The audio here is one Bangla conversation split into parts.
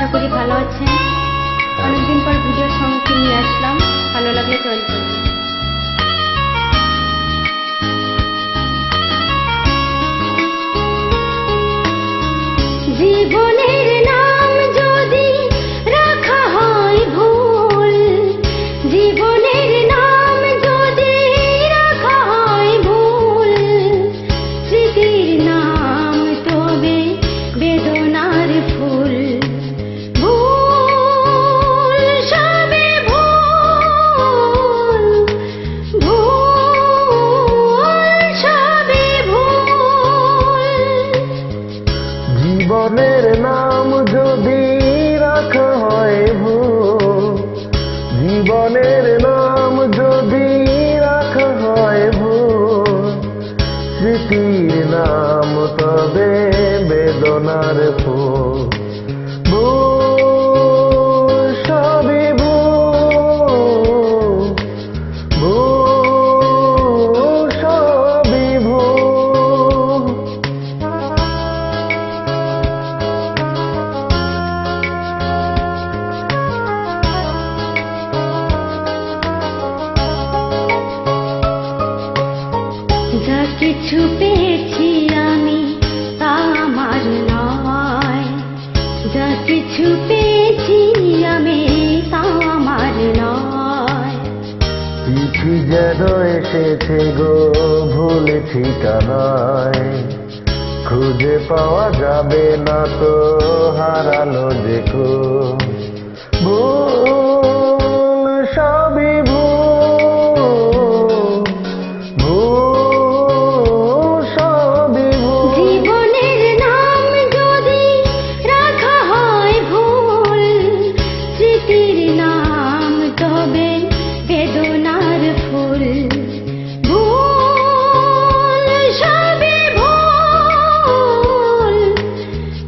আশা করি ভালো আছেন। অনেকদিন পর ভিডিওর সঙ্গে নিয়ে আসলাম, ভালো লাগলে জয়েন করবেন। জীবনের নাম যদি রাখা হয় ভুল, জীবনের নাম যদি রাখা হয় ভুল, স্মৃতির নাম তবে বেদনার ফুল। ভুল সবে ভুল, ভুল সবে ভুল। জীবনের নাম যদি রাখা হয় ভুল, জীবনের নাম যদি রাখা হয় ভুল, স্মৃতির নাম তবে বেদনার ফুল। ভুল সবই ভুল, ভুল সবই ভুল। যা কিছু পেয়েছি আমি তা আমার নয়, যা কিছু পেয়েছি আমি তা আমার নয়। চিঠি যেন এসেছে গো ভুল ঠিকানায়, খুঁজে পাওয়া যাবে না তো হারালো যে কো। ভুল সবই ভুল, ভুল সবই ভুল। জীবনের নাম যদি রাখা হয় ভুল, স্মৃতির নাম তবে বেদনার ফুল। ভুল সবে ভুল,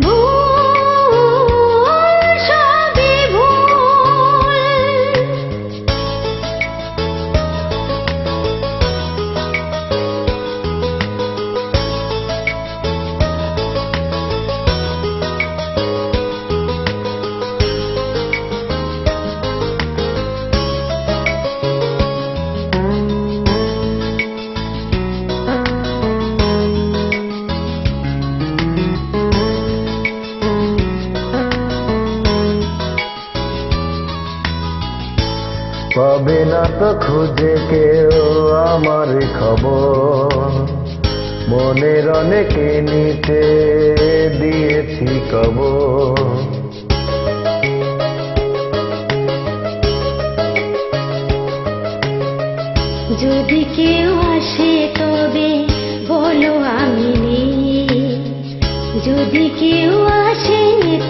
ভুল সবে ভুল। পাবে না তো খুঁজে কেউ আমার খবর, মনের অনেকে নিতে দিয়েছি কবর। যদি কেউ আসে তবে বলো আমি নেই, যদি কেউ আসে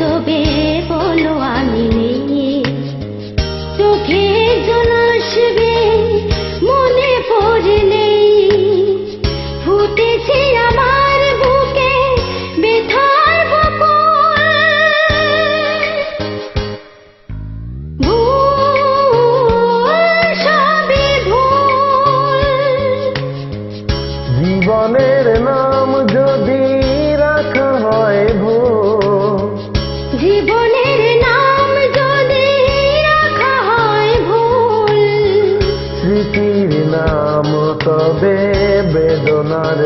তবে বলো আমি নেই। চোখে জল আসবে মনে পড়লেই, ফুটেছে আমার বুকে ব্যথার বকুল। ভুল সবে ভুল। জীবনের নাম যদি রাখা হয় ভুল, জীবনের নাম যদি রাখা হয় ভুল, স্মৃতির নাম তবে বেদনার